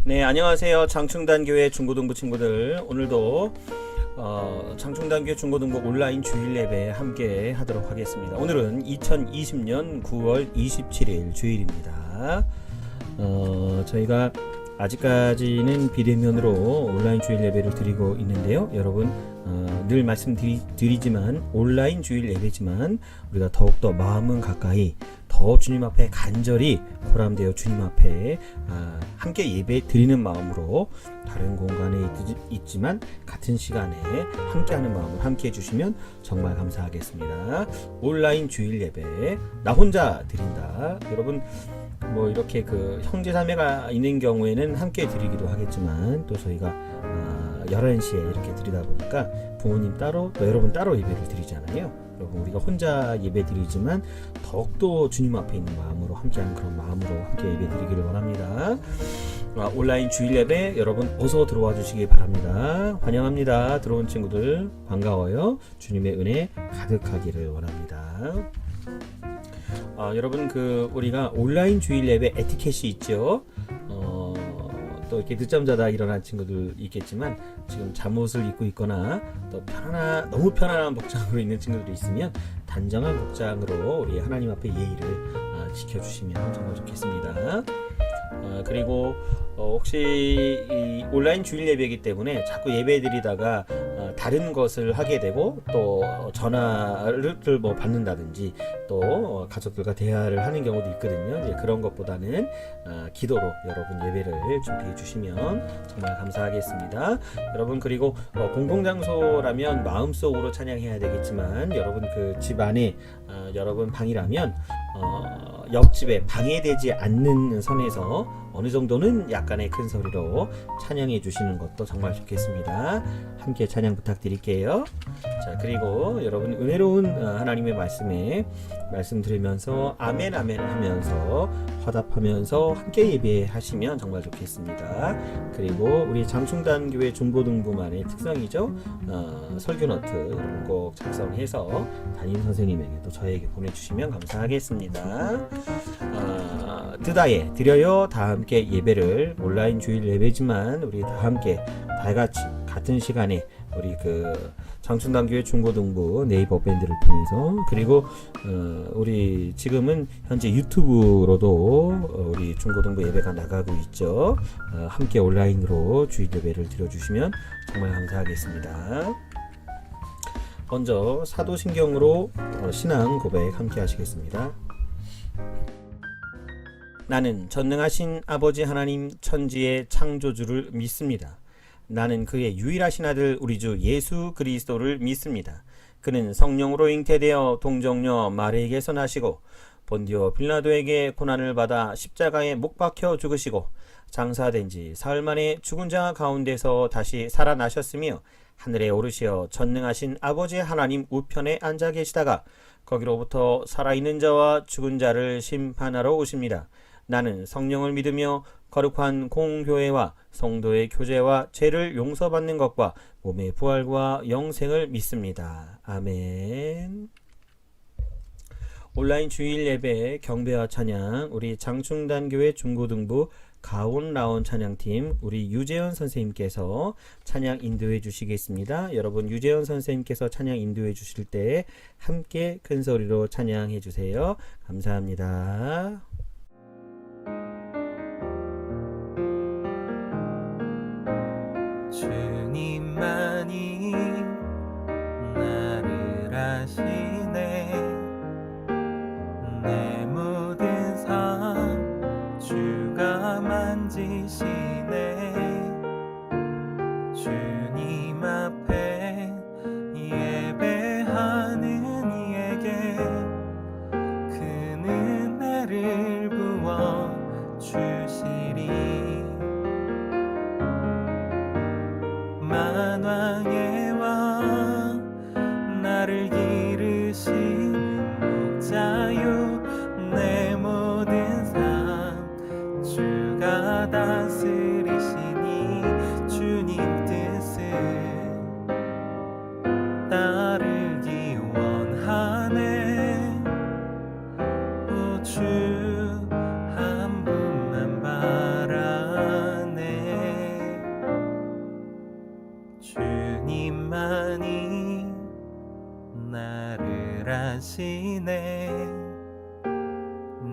네, 안녕하세요. 장충단교회 중고등부 친구들. 오늘도 장충단교회 중고등부 온라인 주일 예배 함께 하도록 하겠습니다. 오늘은 2020년 9월 27일 주일입니다. 저희가 아직까지는 비대면으로 온라인 주일 예배를 드리고 있는데요. 여러분, 늘 말씀드리지만 온라인 주일 예배지만 우리가 더욱더 마음은 가까이 더 주님 앞에 간절히 포함되어 주님 앞에 함께 예배 드리는 마음으로 다른 공간에 있지만 같은 시간에 함께하는 마음으로 함께 해주시면 정말 감사하겠습니다. 온라인 주일 예배 나 혼자 드린다. 여러분 뭐 이렇게 그 형제자매가 있는 경우에는 함께 드리기도 하겠지만 또 저희가 11시에 이렇게 드리다 보니까 부모님 따로 또 여러분 따로 예배를 드리잖아요. 여러분 우리가 혼자 예배 드리지만 더욱더 주님 앞에 있는 마음으로 함께하는 그런 마음으로 함께 예배 드리기를 원합니다. 온라인 주일 예배 여러분 어서 들어와 주시기 바랍니다. 환영합니다. 들어온 친구들 반가워요. 주님의 은혜 가득하기를 원합니다. 여러분 우리가 온라인 주일 예배 에티켓이 있죠. 또 이렇게 늦잠 자다 일어난 친구들 있겠지만 지금 잠옷을 입고 있거나 또 너무 편안한 복장으로 있는 친구들이 있으면 단정한 복장으로 우리 하나님 앞에 예의를 지켜주시면 정말 좋겠습니다. 그리고 혹시 이 온라인 주일 예배이기 때문에 자꾸 예배 드리다가 다른 것을 하게 되고 또 전화를 뭐 받는다든지 또 가족들과 대화를 하는 경우도 있거든요. 이제 그런 것보다는 기도로 여러분 예배를 준비해 주시면 정말 감사하겠습니다. 여러분 그리고 공공장소라면 마음속으로 찬양해야 되겠지만 여러분 그 집 안에 여러분 방이라면 옆집에 방해되지 않는 선에서 어느 정도는 약간의 큰 소리로 찬양해 주시는 것도 정말 좋겠습니다. 함께 찬양 부탁드릴게요. 자, 그리고 여러분 은혜로운 하나님의 말씀 들으면서 아멘 아멘 하면서 화답하면서 함께 예배하시면 정말 좋겠습니다. 그리고 우리 장충단교회 중고등부만의 특성이죠. 설교노트 꼭 작성해서 담임 선생님에게 또 저에게 보내주시면 감사하겠습니다. 드려요. 다 함께 예배를 온라인 주일 예배지만 우리 다 함께 달같이 같은 시간에 우리 장충단교회 중고등부 네이버 밴드를 통해서 그리고 우리 지금은 현재 유튜브로도 우리 중고등부 예배가 나가고 있죠. 함께 온라인으로 주일 예배를 드려주시면 정말 감사하겠습니다. 먼저 사도신경으로 신앙 고백 함께 하시겠습니다. 나는 전능하신 아버지 하나님 천지의 창조주를 믿습니다. 나는 그의 유일하신 아들 우리 주 예수 그리스도를 믿습니다. 그는 성령으로 잉태되어 동정녀 마리에게서 나시고 본디오 빌라도에게 고난을 받아 십자가에 못 박혀 죽으시고 장사된 지 사흘 만에 죽은 자 가운데서 다시 살아나셨으며 하늘에 오르시어 전능하신 아버지 하나님 우편에 앉아 계시다가 거기로부터 살아있는 자와 죽은 자를 심판하러 오십니다. 나는 성령을 믿으며 거룩한 공교회와 성도의 교제와 죄를 용서받는 것과 몸의 부활과 영생을 믿습니다. 아멘. 온라인 주일 예배 경배와 찬양 우리 장충단교회 중고등부 가온라온 찬양팀 우리 유재현 선생님께서 찬양 인도해 주시겠습니다. 여러분 유재현 선생님께서 찬양 인도해 주실 때 함께 큰 소리로 찬양해 주세요. 감사합니다. 주님만이 나를 아시네. 내 모든 삶 주가 만지시네. 주님 앞에 예배하는 이에게 큰 은혜를 부어 주시리. 만왕의 왕 나를 기르시는 목자요. 내 모든 삶 주가 다스리시니 주님 뜻 하시네.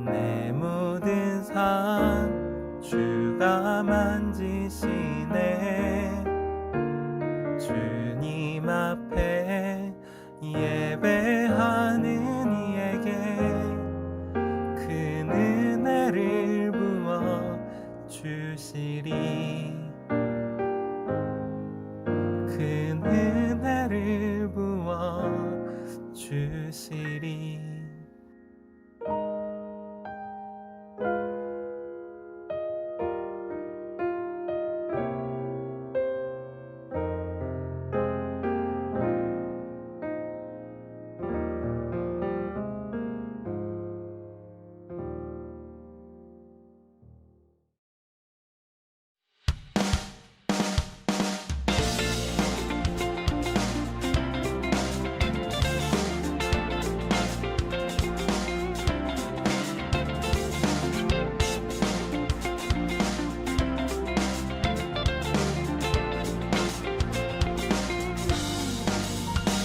내 모든 삶 주가 만지시네. 주님 앞에 예배하는 이에게 큰 은혜를 부어 주시리. 큰 은혜를 부어 주시리.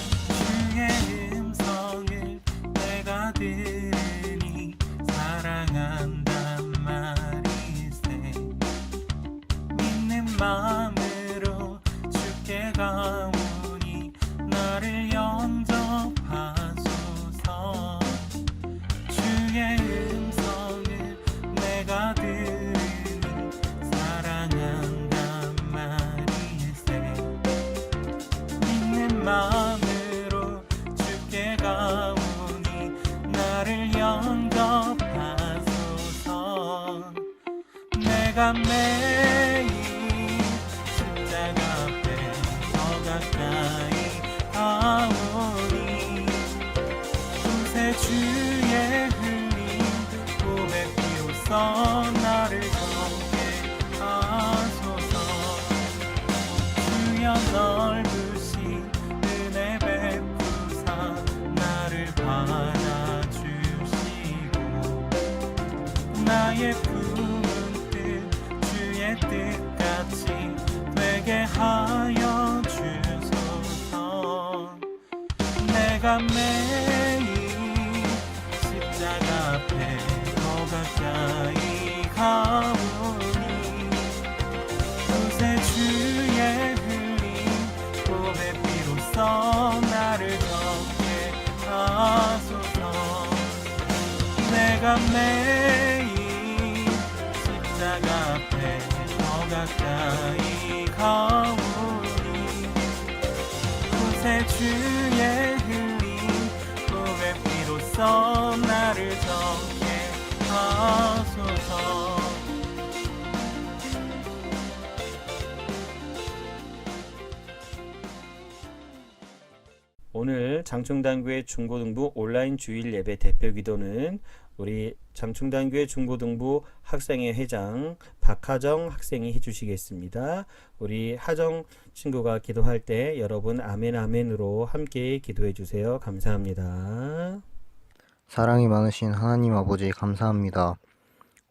주의 음성을 내가 들으니 사랑한단 말이세. 믿는 마음으로 주께 가오니 나를 영접하소서. 주의 음성을 내가 들으니 사랑한단 말이세. 믿는 마음으로 주께 가오니 나를 영접하소서. 내가 매일 십자가 앞에 더 가까이 가오니 금세 주의 흘린 고백 비로소 나를 걷게 하소서. 주여 넓으신 은혜 베푸사 나를 받아주시고 나의 품은 뜻 주의 뜻같이 되게 하여 주소서. 내가 매일 십자가 앞에 더 가까이 가오니 금세 주의 흘린 고백 비로소 나를 걷게 하소서. 내가 매일 십자가 앞에 더 가까이 가오니 금세 주의 흘린 고백 비로소 나를 걷게 하소서. 오늘 장충단교회 중고등부 온라인 주일 예배 대표 기도는 우리 장충단교회 중고등부 학생회 회장 박하정 학생이 해주시겠습니다. 우리 하정 친구가 기도할 때 여러분 아멘 아멘으로 함께 기도해 주세요. 감사합니다. 사랑이 많으신 하나님 아버지 감사합니다.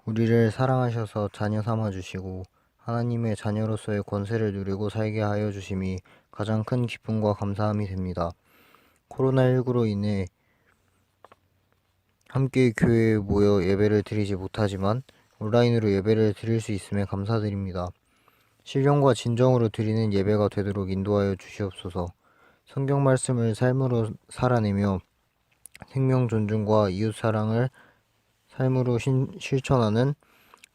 우리를 사랑하셔서 자녀 삼아주시고 하나님의 자녀로서의 권세를 누리고 살게 하여 주심이 가장 큰 기쁨과 감사함이 됩니다. 코로나19로 인해 함께 교회에 모여 예배를 드리지 못하지만 온라인으로 예배를 드릴 수 있음에 감사드립니다. 신령과 진정으로 드리는 예배가 되도록 인도하여 주시옵소서. 성경 말씀을 삶으로 살아내며 생명 존중과 이웃 사랑을 삶으로 실천하는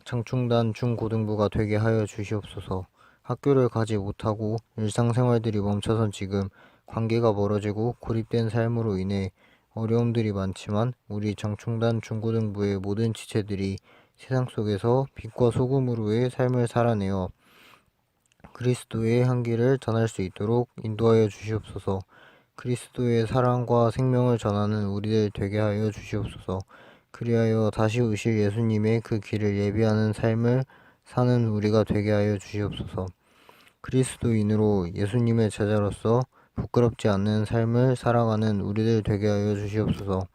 장충단 중고등부가 되게 하여 주시옵소서. 학교를 가지 못하고 일상생활들이 멈춰선 지금 관계가 멀어지고 고립된 삶으로 인해 어려움들이 많지만 우리 장충단 중고등부의 모든 지체들이 세상 속에서 빛과 소금으로의 삶을 살아내어 그리스도의 향기를 전할 수 있도록 인도하여 주시옵소서. 그리스도의 사랑과 생명을 전하는 우리들 되게 하여 주시옵소서. 그리하여 다시 오실 예수님의 그 길을 예비하는 삶을 사는 우리가 되게 하여 주시옵소서. 그리스도인으로 예수님의 제자로서 부끄럽지 않는 삶을 살아가는 우리들 되게 하여 주시옵소서.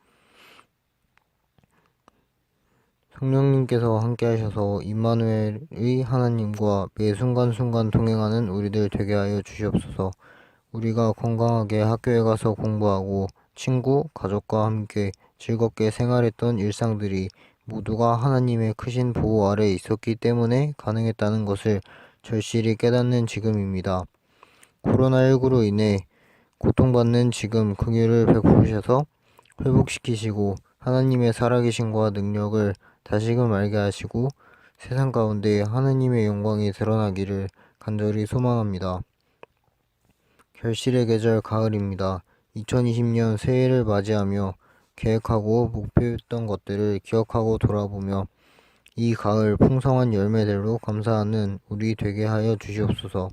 성령님께서 함께 하셔서 임마누엘의 하나님과 매 순간순간 동행하는 우리들 되게 하여 주시옵소서. 우리가 건강하게 학교에 가서 공부하고 친구, 가족과 함께 즐겁게 생활했던 일상들이 모두가 하나님의 크신 보호 아래 있었기 때문에 가능했다는 것을 절실히 깨닫는 지금입니다. 코로나19로 인해 고통받는 지금 긍휼을 베푸셔서 회복시키시고 하나님의 살아계심과 능력을 다시금 알게 하시고 세상 가운데 하나님의 영광이 드러나기를 간절히 소망합니다. 결실의 계절 가을입니다. 2020년 새해를 맞이하며 계획하고 목표했던 것들을 기억하고 돌아보며 이 가을 풍성한 열매들로 감사하는 우리 되게 하여 주시옵소서.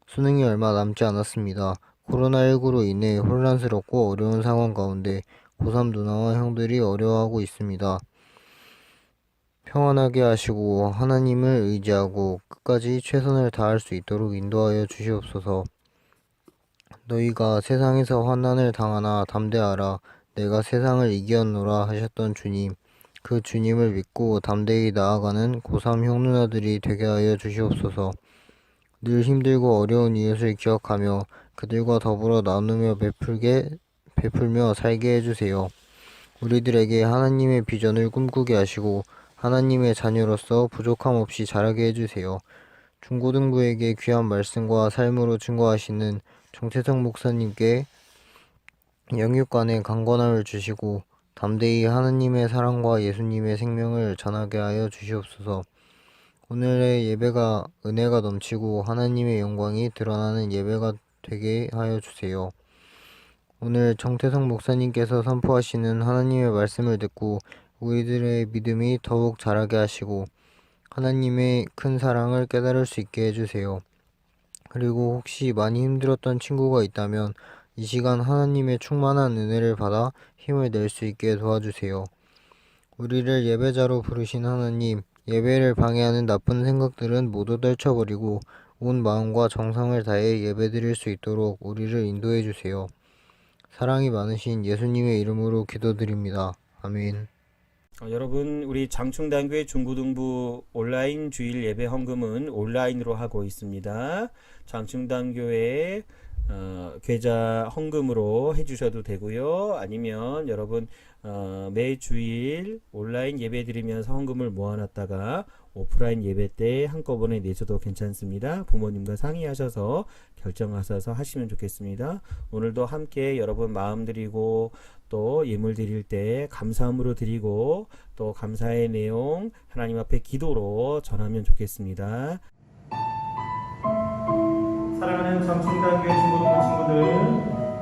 수능이 얼마 남지 않았습니다. 코로나19로 인해 혼란스럽고 어려운 상황 가운데 고3 누나와 형들이 어려워하고 있습니다. 평안하게 하시고 하나님을 의지하고 끝까지 최선을 다할 수 있도록 인도하여 주시옵소서. 너희가 세상에서 환난을 당하나 담대하라. 내가 세상을 이기었노라 하셨던 주님, 그 주님을 믿고 담대히 나아가는 고3 형 누나들이 되게 하여 주시옵소서. 늘 힘들고 어려운 이웃을 기억하며 그들과 더불어 나누며 베풀며 살게 해주세요. 우리들에게 하나님의 비전을 꿈꾸게 하시고 하나님의 자녀로서 부족함 없이 자라게 해주세요. 중고등부에게 귀한 말씀과 삶으로 증거하시는 정태성 목사님께 영육간의 강건함을 주시고 담대히 하나님의 사랑과 예수님의 생명을 전하게 하여 주시옵소서. 오늘의 예배가 은혜가 넘치고 하나님의 영광이 드러나는 예배가 되게 하여 주세요. 오늘 정태성 목사님께서 선포하시는 하나님의 말씀을 듣고 우리들의 믿음이 더욱 자라게 하시고 하나님의 큰 사랑을 깨달을 수 있게 해주세요. 그리고 혹시 많이 힘들었던 친구가 있다면 이 시간 하나님의 충만한 은혜를 받아 힘을 낼 수 있게 도와주세요. 우리를 예배자로 부르신 하나님, 예배를 방해하는 나쁜 생각들은 모두 떨쳐버리고 온 마음과 정성을 다해 예배드릴 수 있도록 우리를 인도해 주세요. 사랑이 많으신 예수님의 이름으로 기도드립니다. 아멘. 여러분, 우리 장충단교회 중고등부 온라인 주일 예배 헌금은 온라인으로 하고 있습니다. 장충단교회 계좌 헌금으로 해주셔도 되고요. 아니면 여러분 매 주일 온라인 예배 드리면서 헌금을 모아놨다가 오프라인 예배 때 한꺼번에 내셔도 괜찮습니다. 부모님과 상의하셔서 결정하셔서 하시면 좋겠습니다. 오늘도 함께 여러분 마음 드리고 또 예물 드릴 때 감사함으로 드리고 또 감사의 내용 하나님 앞에 기도로 전하면 좋겠습니다. 사랑하는 장충단교회 중고등부 친구들,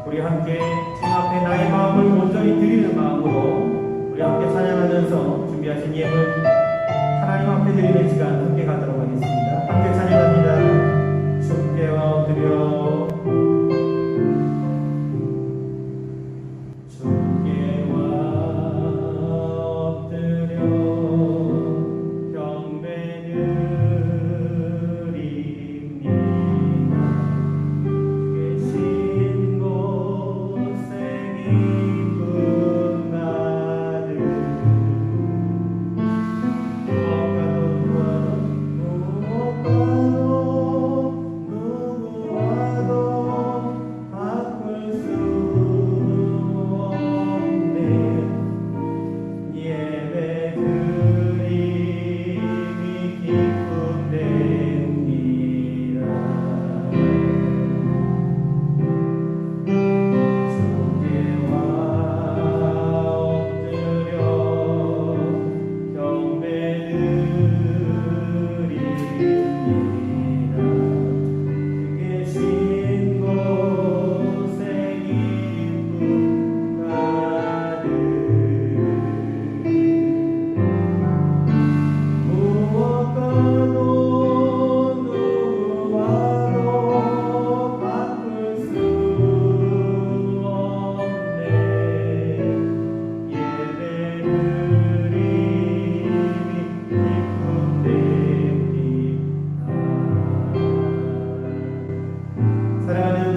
우리 함께 주님 앞에 나의 마음을 온전히 드리는 마음으로 우리 함께 찬양하면서 준비하신 예물 하나님 앞에 드리는 시간 함께 가도록 하겠습니다. 함께 찬양합니다. 주께 엎드려 주께 엎드려 경배드립니다. 계신 곳에 기쁨 가득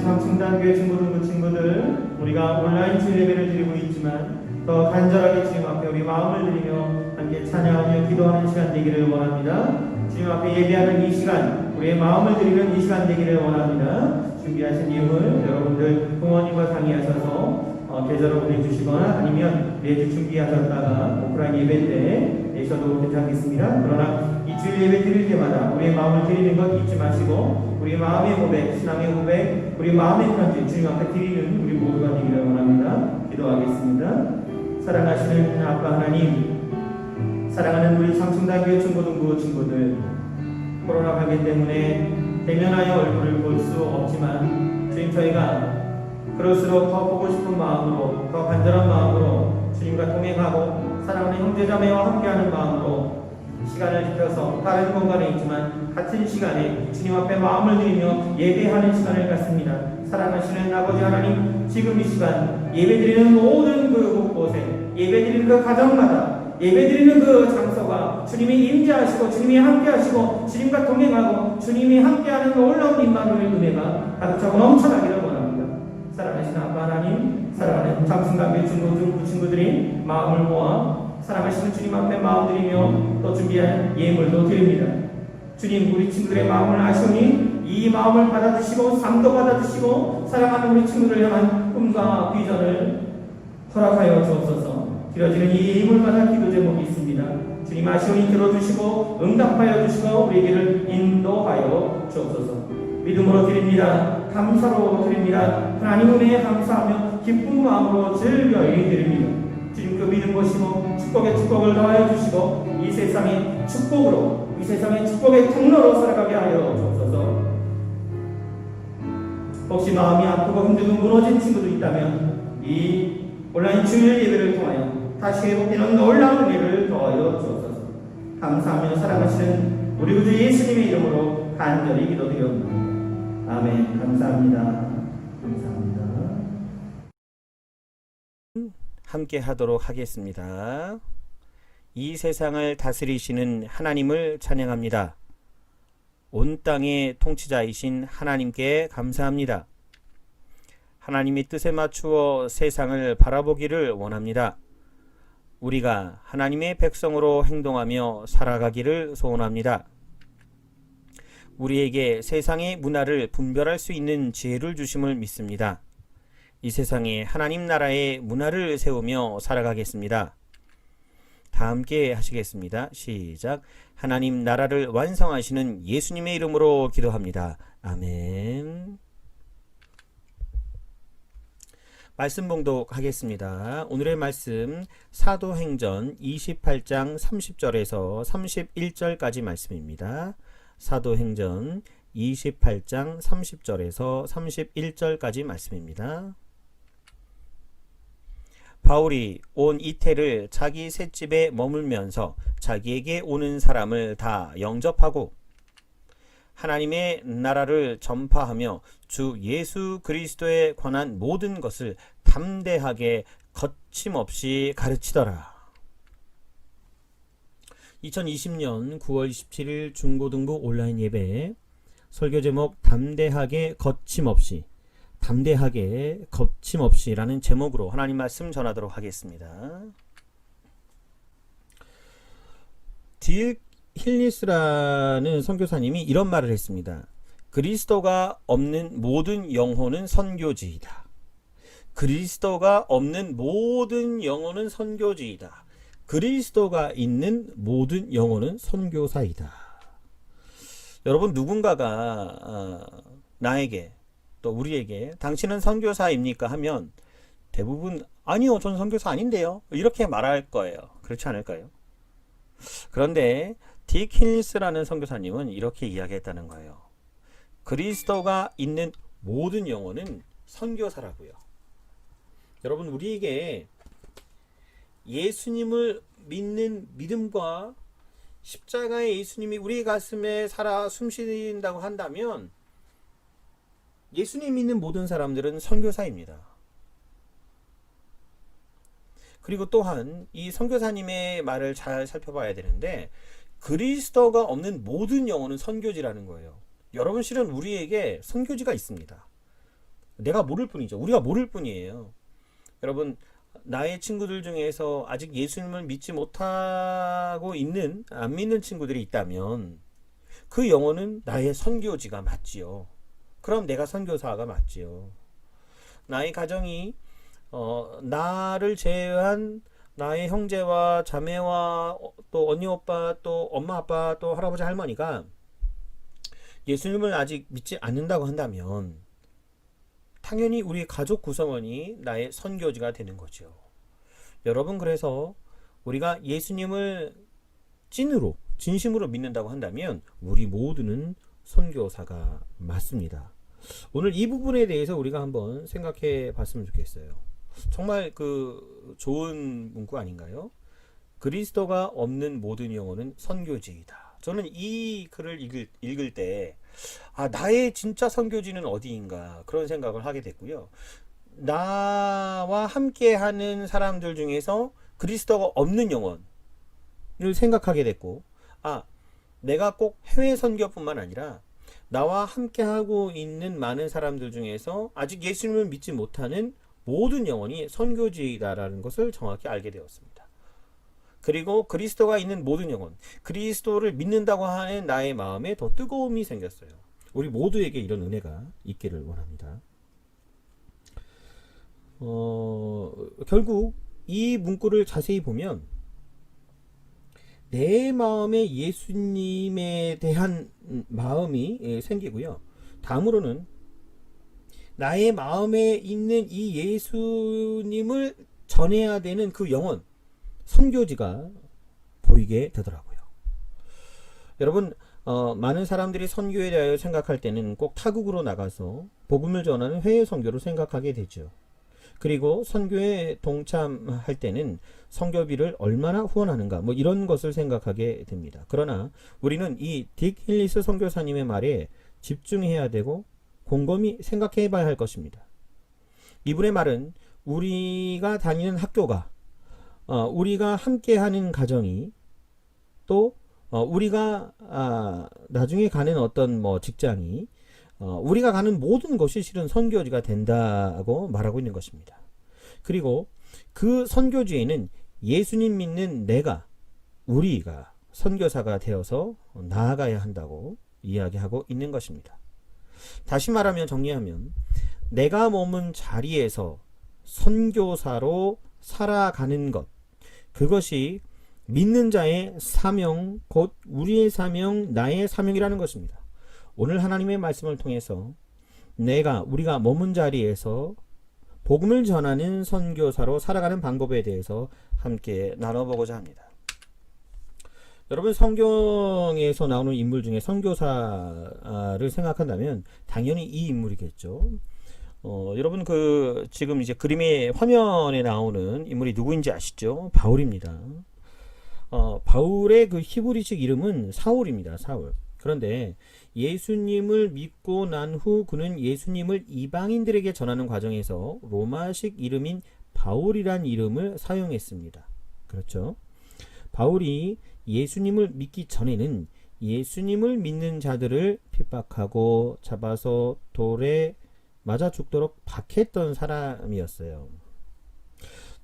장충단교회 중고등부 친구들, 우리가 온라인 주일 예배를 드리고 있지만 더 간절하게 주님 앞에 우리 마음을 드리며 함께 찬양하며 기도하는 시간 되기를 원합니다. 주님 앞에 예배하는 이 시간, 우리의 마음을 드리는 이 시간 되기를 원합니다. 준비하신 예물 여러분들 부모님과 상의하셔서 계좌로 보내주시거나 아니면 매주 준비하셨다가 오프라인 예배 때 내셔도 괜찮겠습니다. 그러나 이 주일 예배 드릴 때마다 우리의 마음을 드리는 것 잊지 마시고 우리의 마음의 고백, 신앙의 고백, 우리의 마음의 편지 주님 앞에 드리는 우리 모두가 되기를 원합니다. 기도하겠습니다. 사랑하시는 아빠 하나님, 사랑하는 우리 장충단교회 중고등부 친구들, 코로나 관계 때문에 대면하여 얼굴을 볼 수 없지만 주님, 저희가 그럴수록 더 보고 싶은 마음으로, 더 간절한 마음으로 주님과 동행하고 사랑하는 형제자매와 함께하는 마음으로 시간을 지켜서 다른 공간에 있지만 같은 시간에 주님 앞에 마음을 드리며 예배하는 시간을 갖습니다. 사랑하시는 아버지 하나님, 지금 이 시간 예배드리는 모든 그 곳곳에, 예배드리는 그 가정마다, 예배드리는 그 장소가 주님이 임재하시고 주님이 함께하시고 주님과 동행하고 주님이 함께하는 놀라운 임마누엘 은혜가 가득 차고 넘쳐나기를 원합니다. 사랑하시는 아빠 하나님, 사랑하는 장승감의 중고등부 친구들이 마음을 모아 사랑하시는 주님 앞에 마음 드리며 또 준비한 예물도 드립니다. 주님, 우리 친구들의 마음을 아시오니 이 마음을 받아주시고 삶도 받아주시고 사랑하는 우리 친구들을 향한 꿈과 비전을 허락하여 주옵소서. 드려지는 이 예물마다 기도 제목이 있습니다. 주님 아시오니 들어주시고 응답하여 주시고 우리에게를 인도하여 주옵소서. 믿음으로 드립니다. 감사로 드립니다. 하나님 은혜에 감사하며 기쁜 마음으로 즐거이 드립니다. 주님, 그 믿음 보시고 축복의 축복을 더하여 주시고 이 세상의 축복으로, 이 세상의 축복의 통로로 살아가게 하여 주옵소서. 혹시 마음이 아프고 힘들고 무너진 친구도 있다면 이 온라인 주일 예배를 통하여 다시 회복되는 놀라운 은혜를 더하여 주옵소서. 감사하며 사랑하시는 우리 구주 예수님의 이름으로 간절히 기도드립니다. 아멘. 감사합니다. 감사합니다. 함께 하도록 하겠습니다. 이 세상을 다스리시는 하나님을 찬양합니다. 온 땅의 통치자이신 하나님께 감사합니다. 하나님의 뜻에 맞추어 세상을 바라보기를 원합니다. 우리가 하나님의 백성으로 행동하며 살아가기를 소원합니다. 우리에게 세상의 문화를 분별할 수 있는 지혜를 주심을 믿습니다. 이 세상에 하나님 나라의 문화를 세우며 살아가겠습니다. 다 함께 하시겠습니다. 시작. 하나님 나라를 완성하시는 예수님의 이름으로 기도합니다. 아멘. 말씀 봉독하겠습니다. 오늘의 말씀 사도행전 28장 30절에서 31절까지 말씀입니다. 사도행전 28장 30절에서 31절까지 말씀입니다. 바울이 온 이태를 자기 셋집에 머물면서 자기에게 오는 사람을 다 영접하고 하나님의 나라를 전파하며 주 예수 그리스도에 관한 모든 것을 담대하게 거침없이 가르치더라. 2020년 9월 27일 중고등부 온라인 예배 설교 제목 담대하게 거침없이, 담대하게 거침없이라는 제목으로 하나님 말씀 전하도록 하겠습니다. 딜 힐리스라는 선교사님이 이런 말을 했습니다. 그리스도가 없는 모든 영혼은 선교지이다. 그리스도가 없는 모든 영혼은 선교지이다. 그리스도가 있는 모든 영혼은 선교사이다. 여러분, 누군가가 나에게 또 우리에게 당신은 선교사입니까? 하면 대부분 아니요, 전 선교사 아닌데요, 이렇게 말할 거예요. 그렇지 않을까요? 그런데 딕 힐리스라는 선교사님은 이렇게 이야기했다는 거예요. 그리스도가 있는 모든 영혼은 선교사라고요. 여러분, 우리에게 예수님을 믿는 믿음과 십자가의 예수님이 우리 가슴에 살아 숨쉬는다고 한다면 예수님 믿는 모든 사람들은 선교사입니다. 그리고 또한 이 선교사님의 말을 잘 살펴봐야 되는데 그리스도가 없는 모든 영혼은 선교지라는 거예요. 여러분, 실은 우리에게 선교지가 있습니다. 내가 모를 뿐이죠. 우리가 모를 뿐이에요. 여러분, 나의 친구들 중에서 아직 예수님을 믿지 못하고 있는, 안 믿는 친구들이 있다면 그 영혼은 나의 선교지가 맞지요. 그럼 내가 선교사가 맞지요. 나의 가정이 나를 제외한 나의 형제와 자매와 또 언니 오빠 또 엄마 아빠 또 할아버지 할머니가 예수님을 아직 믿지 않는다고 한다면 당연히 우리 가족 구성원이 나의 선교지가 되는 거죠. 여러분, 그래서 우리가 예수님을 찐으로 진심으로 믿는다고 한다면 우리 모두는 선교사가 맞습니다. 오늘 이 부분에 대해서 우리가 한번 생각해 봤으면 좋겠어요. 정말 그 좋은 문구 아닌가요? 그리스도가 없는 모든 영혼은 선교지이다. 저는 이 글을 읽을 때 나의 진짜 선교지는 어디인가 그런 생각을 하게 됐고요. 나와 함께하는 사람들 중에서 그리스도가 없는 영혼을 생각하게 됐고, 내가 꼭 해외 선교뿐만 아니라 나와 함께하고 있는 많은 사람들 중에서 아직 예수님을 믿지 못하는 모든 영혼이 선교지이다라는 것을 정확히 알게 되었습니다. 그리고 그리스도가 있는 모든 영혼, 그리스도를 믿는다고 하는 나의 마음에 더 뜨거움이 생겼어요. 우리 모두에게 이런 은혜가 있기를 원합니다. 결국 이 문구를 자세히 보면 내 마음에 예수님에 대한 마음이 생기고요. 다음으로는 나의 마음에 있는 이 예수님을 전해야 되는 그 영혼, 선교지가 보이게 되더라고요. 여러분, 많은 사람들이 선교에 대하여 생각할 때는 꼭 타국으로 나가서 복음을 전하는 해외 선교를 생각하게 되죠. 그리고 선교에 동참할 때는 선교비를 얼마나 후원하는가 이런 것을 생각하게 됩니다. 그러나 우리는 이 딕 힐리스 선교사님의 말에 집중해야 되고 곰곰이 생각해 봐야 할 것입니다. 이분의 말은 우리가 다니는 학교가, 우리가 함께하는 가정이, 또 우리가 나중에 가는 어떤 직장이, 우리가 가는 모든 것이 실은 선교지가 된다고 말하고 있는 것입니다. 그리고 그 선교지에는 예수님 믿는 우리가 선교사가 되어서 나아가야 한다고 이야기하고 있는 것입니다. 다시 말하면, 정리하면, 내가 머문 자리에서 선교사로 살아가는 것, 그것이 믿는 자의 사명, 곧 우리의 사명, 나의 사명이라는 것입니다. 오늘 하나님의 말씀을 통해서 우리가 머문 자리에서 복음을 전하는 선교사로 살아가는 방법에 대해서 함께 나눠보고자 합니다. 여러분, 성경에서 나오는 인물 중에 선교사를 생각한다면 당연히 이 인물이겠죠. 여러분, 지금 이제 그림의 화면에 나오는 인물이 누구인지 아시죠? 바울입니다. 바울의 그 히브리식 이름은 사울입니다. 사울. 그런데 예수님을 믿고 난 후 그는 예수님을 이방인들에게 전하는 과정에서 로마식 이름인 바울이란 이름을 사용했습니다. 그렇죠? 바울이 예수님을 믿기 전에는 예수님을 믿는 자들을 핍박하고 잡아서 돌에 맞아 죽도록 박했던 사람이었어요.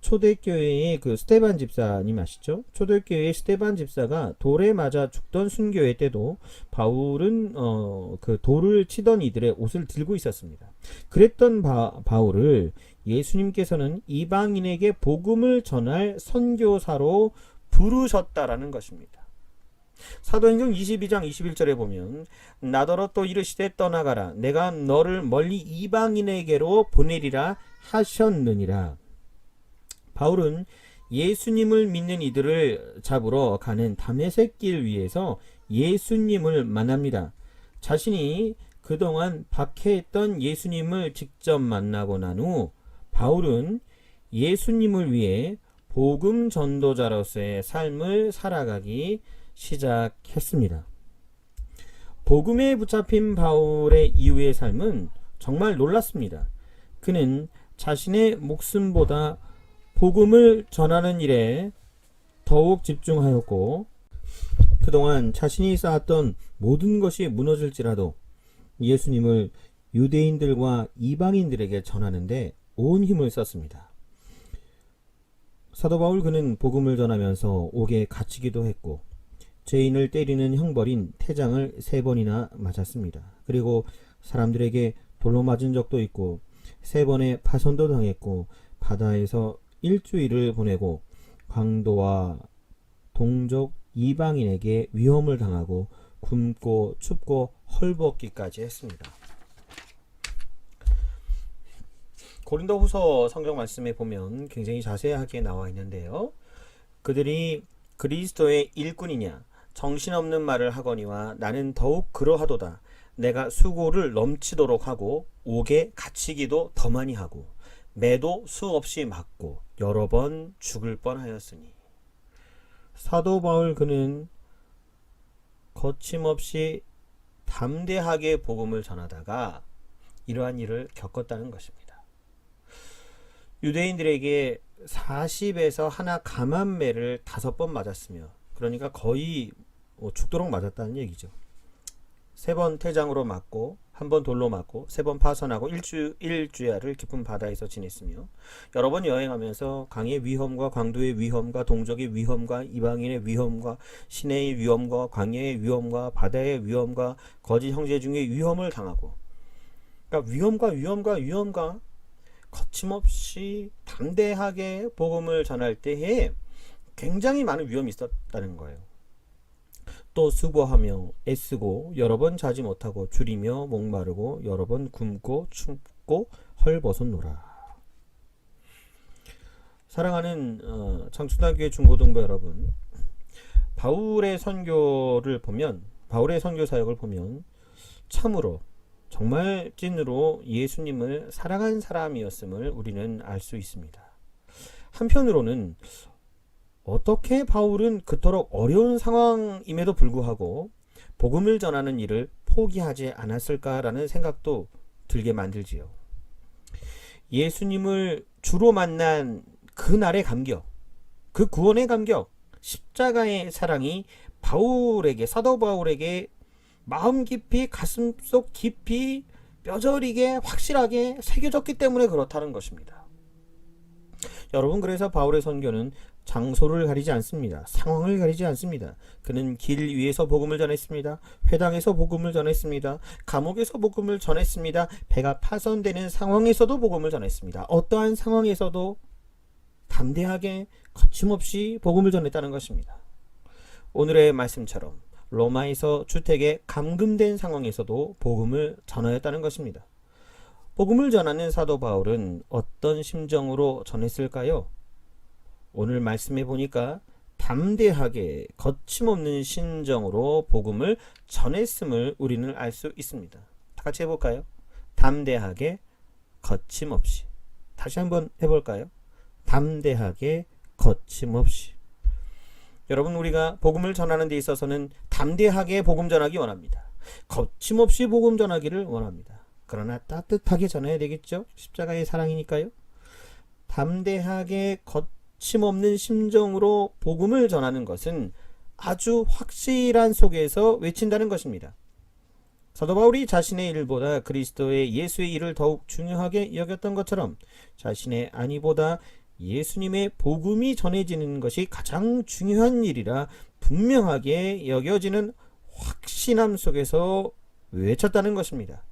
초대교회의 스테반 집사님 아시죠? 초대교회의 스테반 집사가 돌에 맞아 죽던 순교회 때도 바울은 돌을 치던 이들의 옷을 들고 있었습니다. 그랬던 바울을 예수님께서는 이방인에게 복음을 전할 선교사로 부르셨다라는 것입니다. 사도행전 22장 21절에 보면 나더러 또 이르시되 떠나가라 내가 너를 멀리 이방인에게로 보내리라 하셨느니라. 바울은 예수님을 믿는 이들을 잡으러 가는 다메섹 길 위에서 예수님을 만납니다. 자신이 그동안 박해했던 예수님을 직접 만나고 난 후 바울은 예수님을 위해 복음 전도자로서의 삶을 살아가기 시작했습니다. 복음에 붙잡힌 바울의 이후의 삶은 정말 놀랐습니다. 그는 자신의 목숨보다 복음을 전하는 일에 더욱 집중하였고 그동안 자신이 쌓았던 모든 것이 무너질지라도 예수님을 유대인들과 이방인들에게 전하는데 온 힘을 썼습니다. 사도 바울 그는 복음을 전하면서 옥에 갇히기도 했고 죄인을 때리는 형벌인 태장을 3번이나 맞았습니다. 그리고 사람들에게 돌로 맞은 적도 있고 3번의 파손도 당했고 바다에서 일주일을 보내고 강도와 동족 이방인에게 위험을 당하고 굶고 춥고 헐벗기까지 했습니다. 고린도후서 성경 말씀에 보면 굉장히 자세하게 나와 있는데요. 그들이 그리스도의 일꾼이냐 정신없는 말을 하거니와 나는 더욱 그러하도다. 내가 수고를 넘치도록 하고 옥에 갇히기도 더 많이 하고 매도 수없이 맞고 여러 번 죽을 뻔하였으니. 사도 바울 그는 거침없이 담대하게 복음을 전하다가 이러한 일을 겪었다는 것입니다. 유대인들에게 40에서 하나 감한매를 5번 맞았으며, 그러니까 거의 죽도록 맞았다는 얘기죠. 3번 태장으로 맞고 1번 돌로 맞고 3번 파선하고 일주야를 깊은 바다에서 지냈으며, 여러 번 여행하면서 강의 위험과 광도의 위험과 동족의 위험과 이방인의 위험과 시내의 위험과 광야의 위험과 바다의 위험과 거짓 형제 중의 위험을 당하고, 그러니까 위험과 거침없이 담대하게 복음을 전할 때에 굉장히 많은 위험이 있었다는 거예요. 또 수고하며 애쓰고 여러 번 자지 못하고 줄이며 목마르고 여러 번 굶고 춥고 헐벗었노라. 사랑하는 장춘하교회 중고등부 여러분, 바울의 선교를 보면, 바울의 선교 사역을 보면 참으로 정말 찐으로 예수님을 사랑한 사람이었음을 우리는 알 수 있습니다. 한편으로는 어떻게 바울은 그토록 어려운 상황임에도 불구하고 복음을 전하는 일을 포기하지 않았을까라는 생각도 들게 만들지요. 예수님을 주로 만난 그날의 감격, 그 구원의 감격, 십자가의 사랑이 바울에게, 사도 바울에게 마음 깊이, 가슴속 깊이, 뼈저리게, 확실하게 새겨졌기 때문에 그렇다는 것입니다. 여러분, 그래서 바울의 선교는 장소를 가리지 않습니다. 상황을 가리지 않습니다. 그는 길 위에서 복음을 전했습니다. 회당에서 복음을 전했습니다. 감옥에서 복음을 전했습니다. 배가 파손되는 상황에서도 복음을 전했습니다. 어떠한 상황에서도 담대하게 거침없이 복음을 전했다는 것입니다. 오늘의 말씀처럼 로마에서 주택에 감금된 상황에서도 복음을 전하였다는 것입니다. 복음을 전하는 사도 바울은 어떤 심정으로 전했을까요? 오늘 말씀해 보니까 담대하게 거침없는 심정으로 복음을 전했음을 우리는 알 수 있습니다. 다 같이 해볼까요? 담대하게 거침없이. 다시 한번 해볼까요? 담대하게 거침없이. 여러분, 우리가 복음을 전하는 데 있어서는 담대하게 복음 전하기 원합니다. 거침없이 복음 전하기를 원합니다. 그러나 따뜻하게 전해야 되겠죠? 십자가의 사랑이니까요. 담대하게 거침없는 심정으로 복음을 전하는 것은 아주 확실한 속에서 외친다는 것입니다. 사도 바울이 자신의 일보다 그리스도의 예수의 일을 더욱 중요하게 여겼던 것처럼 자신의 안위보다 예수님의 복음이 전해지는 것이 가장 중요한 일이라 분명하게 여겨지는 확신함 속에서 외쳤다는 것입니다.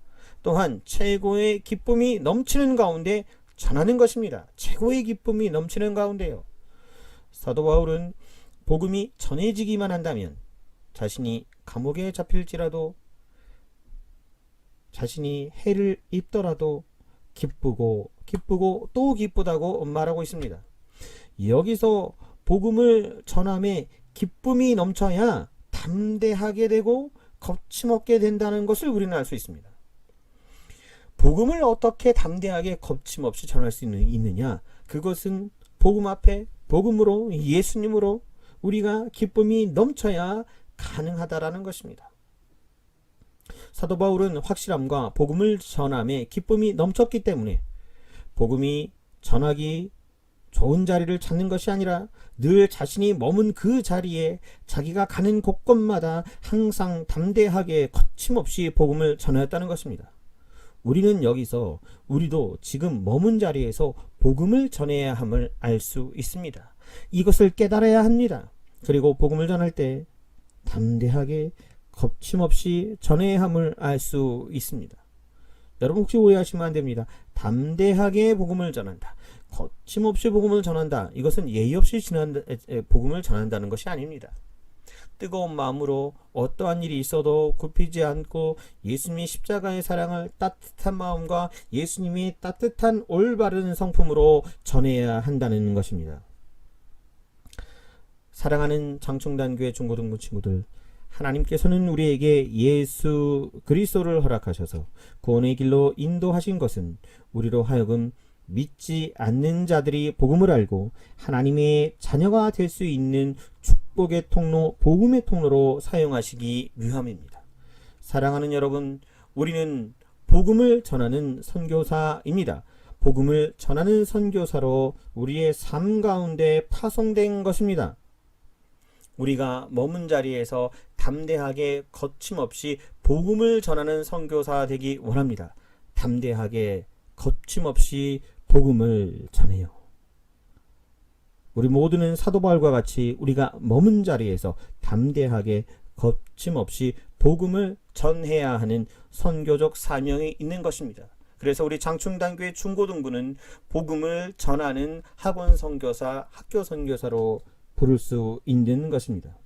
또한 최고의 기쁨이 넘치는 가운데 전하는 것입니다. 최고의 기쁨이 넘치는 가운데요. 사도 바울은 복음이 전해지기만 한다면 자신이 감옥에 잡힐지라도, 자신이 해를 입더라도 기쁘고 또 기쁘다고 말하고 있습니다. 여기서 복음을 전함에 기쁨이 넘쳐야 담대하게 되고 겁침없게 된다는 것을 우리는 알 수 있습니다. 복음을 어떻게 담대하게 겁침없이 전할 수 있느냐? 그것은 복음 앞에 복음으로, 예수님으로 우리가 기쁨이 넘쳐야 가능하다라는 것입니다. 사도 바울은 확실함과 복음을 전함에 기쁨이 넘쳤기 때문에 복음이 전하기 좋은 자리를 찾는 것이 아니라 늘 자신이 머문 그 자리에 자기가 가는 곳곳마다 항상 담대하게 거침없이 복음을 전하였다는 것입니다. 우리는 여기서 우리도 지금 머문 자리에서 복음을 전해야 함을 알 수 있습니다. 이것을 깨달아야 합니다. 그리고 복음을 전할 때 담대하게 겁침없이 전해야 함을 알 수 있습니다. 여러분 혹시 오해하시면 안 됩니다. 담대하게 복음을 전한다. 거침없이 복음을 전한다. 이것은 예의 없이 복음을 전한다는 것이 아닙니다. 뜨거운 마음으로 어떠한 일이 있어도 굽히지 않고 예수님의 십자가의 사랑을 따뜻한 마음과 예수님이 따뜻한 올바른 성품으로 전해야 한다는 것입니다. 사랑하는 장충단교회 중고등부 친구들, 하나님께서는 우리에게 예수 그리스도를 허락하셔서 구원의 길로 인도하신 것은 우리로 하여금 믿지 않는 자들이 복음을 알고 하나님의 자녀가 될 수 있는 축복의 통로, 복음의 통로로 사용하시기 위함입니다. 사랑하는 여러분, 우리는 복음을 전하는 선교사입니다. 복음을 전하는 선교사로 우리의 삶 가운데 파송된 것입니다. 우리가 머문 자리에서 담대하게 거침없이 복음을 전하는 선교사 되기 원합니다. 담대하게 거침없이 복음을 전해요. 우리 모두는 사도 바울과 같이 우리가 머문 자리에서 담대하게 거침없이 복음을 전해야 하는 선교적 사명이 있는 것입니다. 그래서 우리 장충단교회 중고등부는 복음을 전하는 학원 선교사, 학교 선교사로 부를 수 있는 것입니다.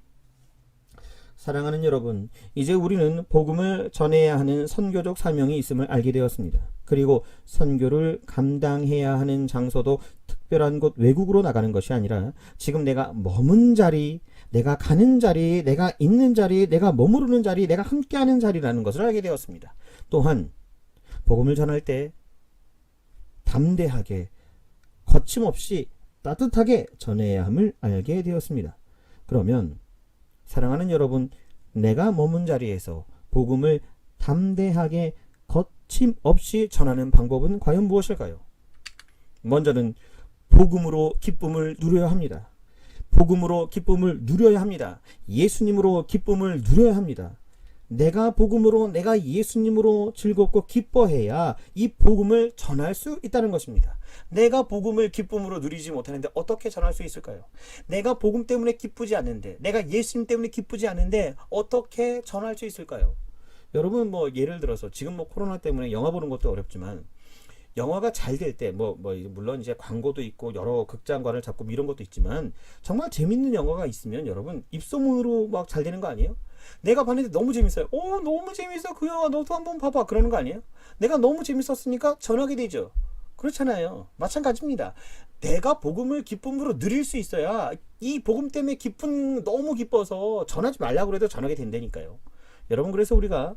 사랑하는 여러분, 이제 우리는 복음을 전해야 하는 선교적 사명이 있음을 알게 되었습니다. 그리고 선교를 감당해야 하는 장소도 특별한 곳 외국으로 나가는 것이 아니라 지금 내가 머문 자리, 내가 가는 자리, 내가 있는 자리, 내가 머무르는 자리, 내가 함께하는 자리라는 것을 알게 되었습니다. 또한 복음을 전할 때 담대하게 거침없이 따뜻하게 전해야 함을 알게 되었습니다. 그러면 사랑하는 여러분, 내가 머문 자리에서 복음을 담대하게 거침없이 전하는 방법은 과연 무엇일까요? 먼저는 복음으로 기쁨을 누려야 합니다. 복음으로 기쁨을 누려야 합니다. 예수님으로 기쁨을 누려야 합니다. 내가 복음으로, 내가 예수님으로 즐겁고 기뻐해야 이 복음을 전할 수 있다는 것입니다. 내가 복음을 기쁨으로 누리지 못하는데 어떻게 전할 수 있을까요? 내가 복음 때문에 기쁘지 않는데, 내가 예수님 때문에 기쁘지 않는데 어떻게 전할 수 있을까요? 여러분, 예를 들어서 지금 코로나 때문에 영화 보는 것도 어렵지만 영화가 잘 될 때, 물론 이제 광고도 있고 여러 극장관을 잡고 이런 것도 있지만 정말 재밌는 영화가 있으면 여러분 입소문으로 막 잘 되는 거 아니에요? 내가 봤는데 너무 재밌어요. 너무 재밌어. 그 영화 너도 한번 봐봐. 그러는 거 아니에요? 내가 너무 재밌었으니까 전하게 되죠. 그렇잖아요. 마찬가지입니다. 내가 복음을 기쁨으로 누릴 수 있어야 이 복음 때문에 너무 기뻐서 전하지 말라고 해도 전하게 된다니까요. 여러분, 그래서 우리가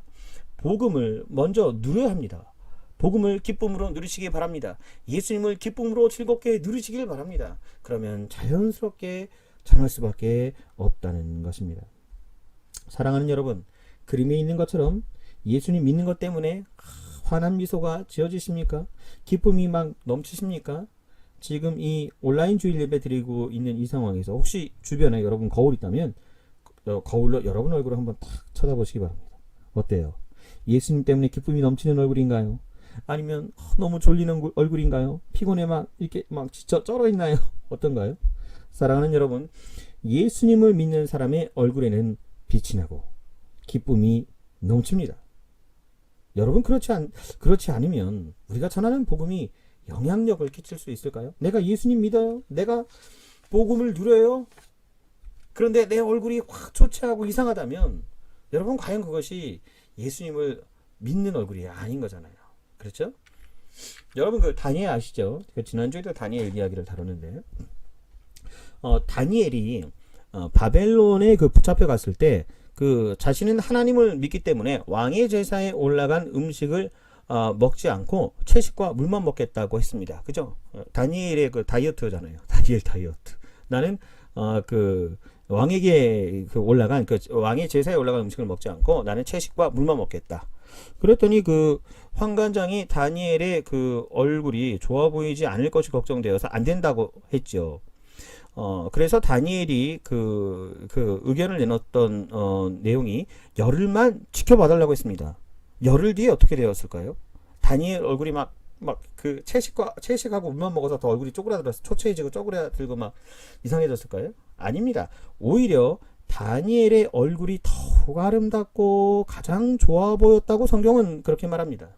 복음을 먼저 누려야 합니다. 복음을 기쁨으로 누리시기 바랍니다. 예수님을 기쁨으로 즐겁게 누리시길 바랍니다. 그러면 자연스럽게 전할 수밖에 없다는 것입니다. 사랑하는 여러분, 그림에 있는 것처럼 예수님 믿는 것 때문에 환한 미소가 지어지십니까? 기쁨이 막 넘치십니까? 지금 이 온라인 주일 예배 드리고 있는 이 상황에서 혹시 주변에 여러분 거울 있다면 거울로 여러분 얼굴을 한번 딱 쳐다보시기 바랍니다. 어때요? 예수님 때문에 기쁨이 넘치는 얼굴인가요? 아니면 너무 졸리는 얼굴인가요? 피곤해 이렇게 지쳐 쩔어 있나요? 어떤가요? 사랑하는 여러분, 예수님을 믿는 사람의 얼굴에는 빛이 나고 기쁨이 넘칩니다. 여러분, 그렇지 않으면 우리가 전하는 복음이 영향력을 끼칠 수 있을까요? 내가 예수님 믿어요. 내가 복음을 누려요. 그런데 내 얼굴이 확 초췌하고 이상하다면 여러분, 과연 그것이 예수님을 믿는 얼굴이 아닌 거잖아요. 그렇죠? 여러분, 그 다니엘 아시죠? 지난주에도 다니엘 이야기를 다뤘는데 다니엘이 바벨론에 붙잡혀 갔을 때 자신은 하나님을 믿기 때문에 왕의 제사에 올라간 음식을 먹지 않고 채식과 물만 먹겠다고 했습니다. 그죠? 다니엘의 다이어트잖아요. 다니엘 다이어트. 나는 왕에게 올라간 왕의 제사에 올라간 음식을 먹지 않고 나는 채식과 물만 먹겠다. 그랬더니 환관장이 다니엘의 얼굴이 좋아 보이지 않을 것이 걱정되어서 안 된다고 했죠. 그래서 다니엘이 의견을 내놨던 내용이 열흘만 지켜봐달라고 했습니다. 열흘 뒤에 어떻게 되었을까요? 다니엘 얼굴이 채식하고 물만 먹어서 더 얼굴이 쪼그라들어서 초췌해지고 쪼그라들고 이상해졌을까요? 아닙니다. 오히려 다니엘의 얼굴이 더욱 아름답고 가장 좋아 보였다고 성경은 그렇게 말합니다.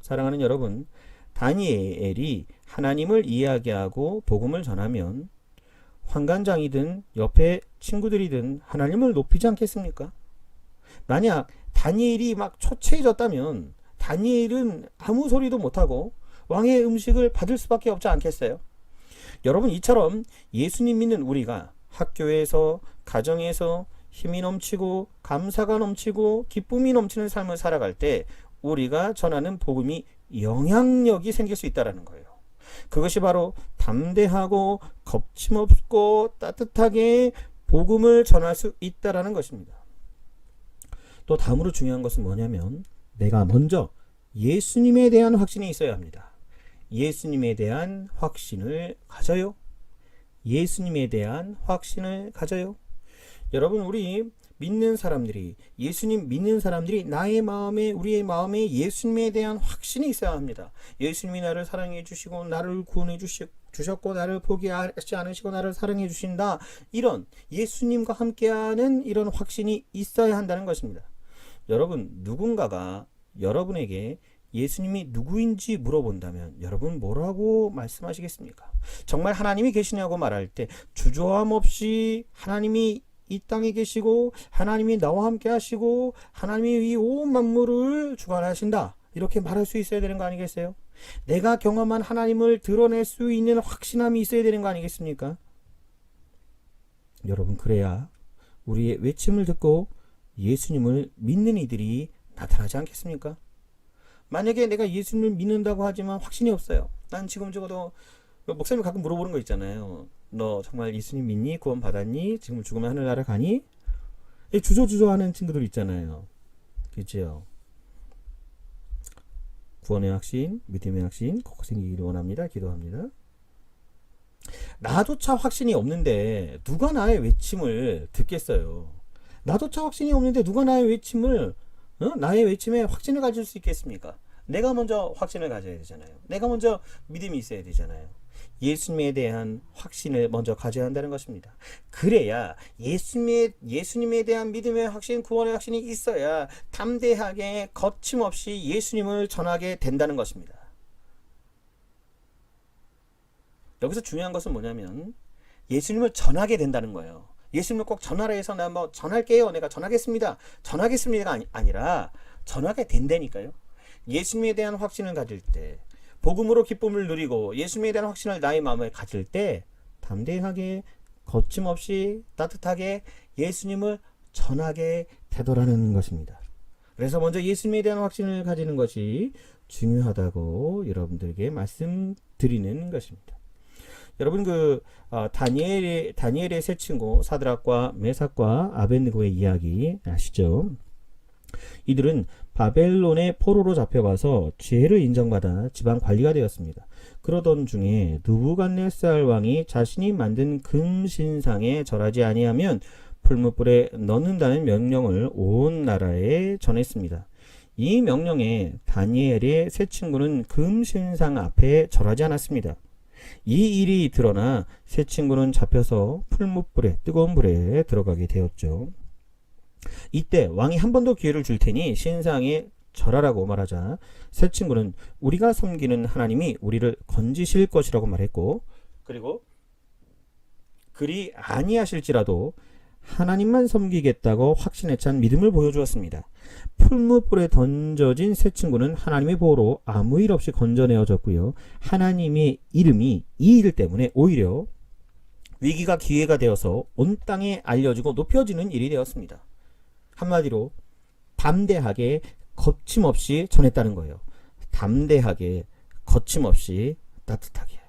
사랑하는 여러분, 다니엘이 하나님을 이야기하고 복음을 전하면 환관장이든 옆에 친구들이든 하나님을 높이지 않겠습니까? 만약 다니엘이 막 초췌해졌다면 다니엘은 아무 소리도 못하고 왕의 음식을 받을 수밖에 없지 않겠어요? 여러분, 이처럼 예수님 믿는 우리가 학교에서, 가정에서 힘이 넘치고 감사가 넘치고 기쁨이 넘치는 삶을 살아갈 때 우리가 전하는 복음이 영향력이 생길 수 있다는 거예요. 그것이 바로 담대하고 겁침없고 따뜻하게 복음을 전할 수 있다는 것입니다. 또 다음으로 중요한 것은 뭐냐면 내가 먼저 예수님에 대한 확신이 있어야 합니다. 예수님에 대한 확신을 가져요. 예수님에 대한 확신을 가져요. 여러분, 우리 믿는 사람들이, 예수님 믿는 사람들이 나의 마음에, 우리의 마음에 예수님에 대한 확신이 있어야 합니다. 예수님이 나를 사랑해 주시고 나를 구원해 주셨고 나를 포기하지 않으시고 나를 사랑해 주신다. 이런 예수님과 함께하는 이런 확신이 있어야 한다는 것입니다. 여러분, 누군가가 여러분에게 예수님이 누구인지 물어본다면 여러분 뭐라고 말씀하시겠습니까? 정말 하나님이 계시냐고 말할 때 주저함 없이 하나님이 이 땅에 계시고 하나님이 나와 함께 하시고 하나님이 이 온 만물을 주관하신다, 이렇게 말할 수 있어야 되는 거 아니겠어요? 내가 경험한 하나님을 드러낼 수 있는 확신함이 있어야 되는 거 아니겠습니까? 여러분, 그래야 우리의 외침을 듣고 예수님을 믿는 이들이 나타나지 않겠습니까? 만약에 내가 예수님을 믿는다고 하지만 확신이 없어요. 난 지금 적어도 목사님 가끔 물어보는 거 있잖아요. 너 정말 예수님 믿니? 구원 받았니? 지금 죽으면 하늘나라 가니? 주저주저 하는 친구들 있잖아요. 그렇죠? 구원의 확신, 믿음의 확신 꼭 생기기를 원합니다. 기도합니다. 나조차 확신이 없는데 누가 나의 외침을 듣겠어요? 나조차 확신이 없는데 누가 나의 외침을, 나의 외침에 확신을 가질 수 있겠습니까? 내가 먼저 확신을 가져야 되잖아요. 내가 먼저 믿음이 있어야 되잖아요. 예수님에 대한 확신을 먼저 가져야 한다는 것입니다. 그래야 예수님에 대한 믿음의 확신, 구원의 확신이 있어야 담대하게 거침없이 예수님을 전하게 된다는 것입니다. 여기서 중요한 것은 뭐냐면 예수님을 전하게 된다는 거예요. 예수님을 꼭 전하라 해서 나 뭐 전할게요, 내가 전하겠습니다가 아니라 전하게 된다니까요. 예수님에 대한 확신을 가질 때, 복음으로 기쁨을 누리고 예수님에 대한 확신을 나의 마음에 가질 때 담대하게 거침없이 따뜻하게 예수님을 전하게 되더라는 것입니다. 그래서 먼저 예수님에 대한 확신을 가지는 것이 중요하다고 여러분들에게 말씀드리는 것입니다. 여러분, 다니엘의 세 친구 사드락과 메삭과 아벳느고의 이야기 아시죠? 이들은 바벨론의 포로로 잡혀가서 죄를 인정받아 지방 관리가 되었습니다. 그러던 중에 느부갓네살 왕이 자신이 만든 금신상에 절하지 아니하면 풀무불에 넣는다는 명령을 온 나라에 전했습니다. 이 명령에 다니엘의 세 친구는 금신상 앞에 절하지 않았습니다. 이 일이 드러나 세 친구는 잡혀서 풀무불에, 뜨거운 불에 들어가게 되었죠. 이때 왕이 한 번 더 기회를 줄 테니 신상에 절하라고 말하자 세 친구는 우리가 섬기는 하나님이 우리를 건지실 것이라고 말했고, 그리고 그리 아니하실지라도 하나님만 섬기겠다고 확신에 찬 믿음을 보여주었습니다. 풀무불에 던져진 세 친구는 하나님의 보호로 아무 일 없이 건져내어졌고요. 하나님의 이름이 이 일 때문에 오히려 위기가 기회가 되어서 온 땅에 알려지고 높여지는 일이 되었습니다. 한마디로 담대하게 거침없이 전했다는 거예요. 담대하게 거침없이 따뜻하게.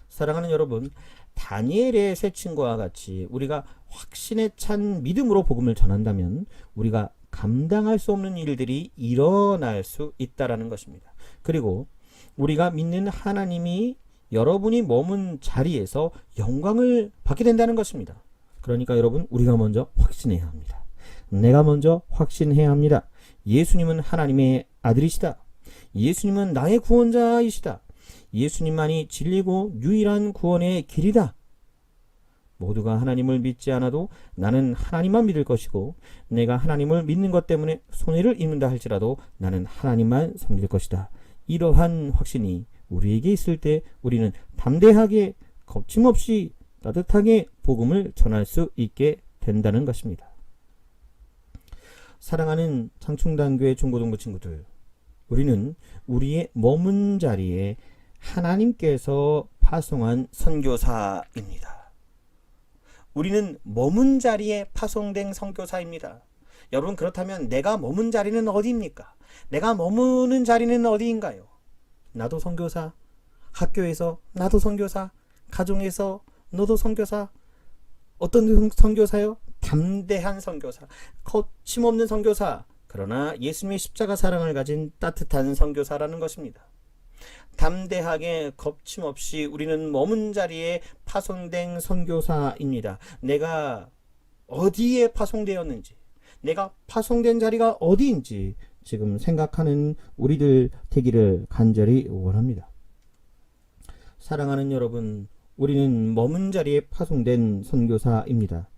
사랑하는 여러분, 다니엘의 세 친구와 같이 우리가 확신에 찬 믿음으로 복음을 전한다면 우리가 감당할 수 없는 일들이 일어날 수 있다라는 것입니다. 그리고 우리가 믿는 하나님이 여러분이 머문 자리에서 영광을 받게 된다는 것입니다. 그러니까 여러분, 우리가 먼저 확신해야 합니다. 내가 먼저 확신해야 합니다. 예수님은 하나님의 아들이시다. 예수님은 나의 구원자이시다. 예수님만이 진리고 유일한 구원의 길이다. 모두가 하나님을 믿지 않아도 나는 하나님만 믿을 것이고, 내가 하나님을 믿는 것 때문에 손해를 입는다 할지라도 나는 하나님만 섬길 것이다. 이러한 확신이 우리에게 있을 때 우리는 담대하게 겁침없이 따뜻하게 복음을 전할 수 있게 된다는 것입니다. 사랑하는 창충단교회 중고등부 친구들, 우리는 우리의 머문 자리에 하나님께서 파송한 선교사입니다. 우리는 머문 자리에 파송된 선교사입니다. 여러분, 그렇다면 내가 머문 자리는 어디입니까? 내가 머무는 자리는 어디인가요? 나도 선교사, 학교에서 나도 선교사, 가정에서 너도 선교사. 어떤 선교사요? 담대한 선교사, 거침없는 선교사, 그러나 예수님의 십자가 사랑을 가진 따뜻한 선교사라는 것입니다. 담대하게 겁침없이 우리는 머문 자리에 파송된 선교사입니다. 내가 어디에 파송되었는지, 내가 파송된 자리가 어디인지 지금 생각하는 우리들 되기를 간절히 원합니다. 사랑하는 여러분, 우리는 머문 자리에 파송된 선교사입니다.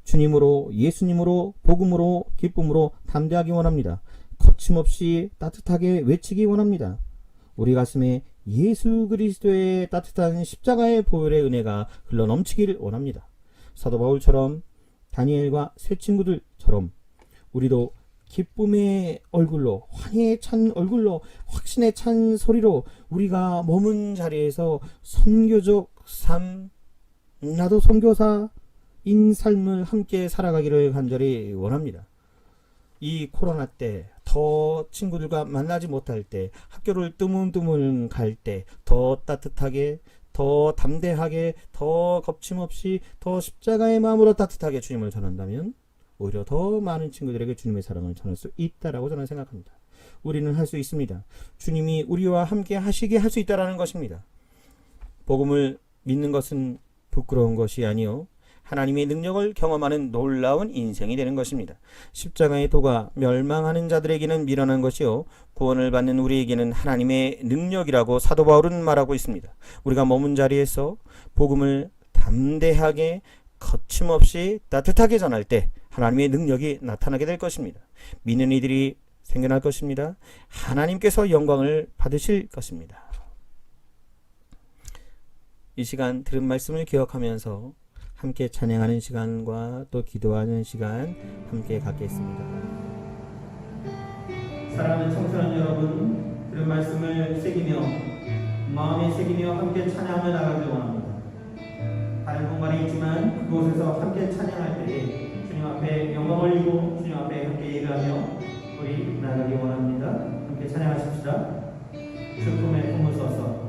주님으로, 예수님으로, 복음으로, 기쁨으로 담대하기 원합니다. 거침없이 따뜻하게 외치기 원합니다. 우리 가슴에 예수 그리스도의 따뜻한 십자가의 보혈의 은혜가 흘러넘치기를 원합니다. 사도 바울처럼, 다니엘과 세 친구들처럼 우리도 기쁨의 얼굴로, 환희에 찬 얼굴로, 확신에 찬 소리로 우리가 머문 자리에서 선교적 삶, 나도 선교사인 삶을 함께 살아가기를 간절히 원합니다. 이 코로나 때 더 친구들과 만나지 못할 때, 학교를 뜨문뜨문 갈 때 더 따뜻하게, 더 담대하게, 더 겁침없이, 더 십자가의 마음으로 따뜻하게 주님을 전한다면 오히려 더 많은 친구들에게 주님의 사랑을 전할 수 있다라고 저는 생각합니다. 우리는 할 수 있습니다. 주님이 우리와 함께 하시게 할 수 있다라는 것입니다. 복음을 믿는 것은 부끄러운 것이 아니요, 하나님의 능력을 경험하는 놀라운 인생이 되는 것입니다. 십자가의 도가 멸망하는 자들에게는 미련한 것이요, 구원을 받는 우리에게는 하나님의 능력이라고 사도 바울은 말하고 있습니다. 우리가 머문 자리에서 복음을 담대하게 거침없이 따뜻하게 전할 때 하나님의 능력이 나타나게 될 것입니다. 믿는 이들이 생겨날 것입니다. 하나님께서 영광을 받으실 것입니다. 이 시간 들은 말씀을 기억하면서 함께 찬양하는 시간과 또 기도하는 시간 함께 갖겠습니다. 사랑하는 청소년 여러분, 들은 말씀을 새기며 마음에 새기며 함께 찬양하며 나가길 원합니다. 다른 공간에 있지만 그곳에서 함께 찬양할 때에 주님 앞에 영광 올리고 주님 앞에 함께 예배하며 우리 나가기 원합니다. 함께 찬양하십시다. 주품에 품을 써서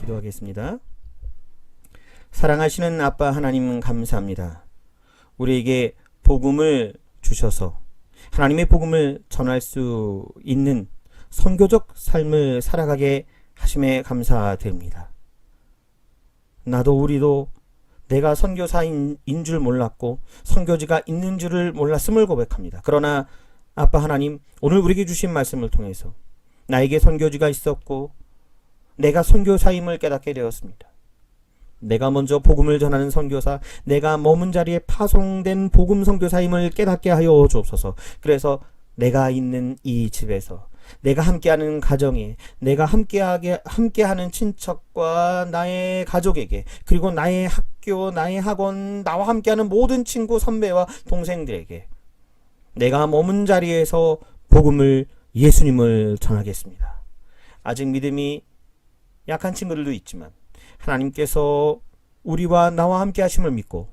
기도하겠습니다. 사랑하시는 아빠 하나님 감사합니다. 우리에게 복음을 주셔서 하나님의 복음을 전할 수 있는 선교적 삶을 살아가게 하심에 감사드립니다. 나도 우리도 내가 선교사인 줄 몰랐고 선교지가 있는 줄을 몰랐음을 고백합니다. 그러나 아빠 하나님, 오늘 우리에게 주신 말씀을 통해서 나에게 선교지가 있었고 내가 선교사임을 깨닫게 되었습니다. 내가 먼저 복음을 전하는 선교사, 내가 머문 자리에 파송된 복음 선교사임을 깨닫게 하여 주옵소서. 그래서 내가 있는 이 집에서, 내가 함께하는 가정에, 내가 함께하는 친척과 나의 가족에게, 그리고 나의 학교, 나의 학원, 나와 함께하는 모든 친구, 선배와 동생들에게 내가 머문 자리에서 복음을, 예수님을 전하겠습니다. 아직 믿음이 약한 친구들도 있지만 하나님께서 우리와 나와 함께 하심을 믿고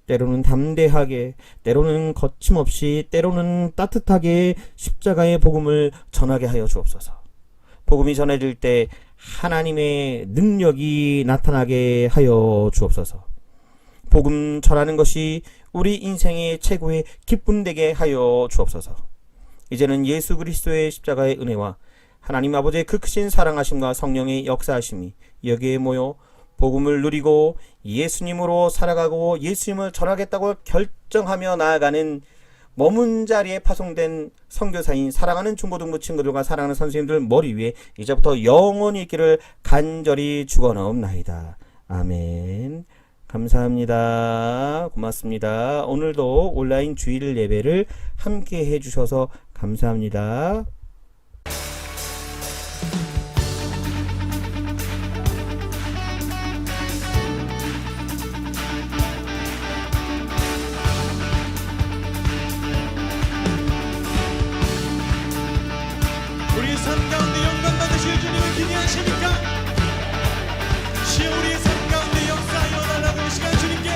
때로는 담대하게, 때로는 거침없이, 때로는 따뜻하게 십자가의 복음을 전하게 하여 주옵소서. 복음이 전해질 때 하나님의 능력이 나타나게 하여 주옵소서. 복음 전하는 것이 우리 인생의 최고의 기쁨 되게 하여 주옵소서. 이제는 예수 그리스도의 십자가의 은혜와 하나님 아버지의 그 크신 사랑하심과 성령의 역사하심이 여기에 모여 복음을 누리고 예수님으로 살아가고 예수님을 전하겠다고 결정하며 나아가는 머문 자리에 파송된 선교사인 사랑하는 중고등부 친구들과 사랑하는 선생님들 머리 위에 이제부터 영원히 있기를 간절히 축원하옵나이다. 아멘. 감사합니다. 고맙습니다. 오늘도 온라인 주일 예배를 함께 해주셔서 감사합니다. 우리 삶 가운데 영광 받으실 주님을 기대하십니까? 주여 우리 삶 가운데 역사하여 달라고 이 시간 주님께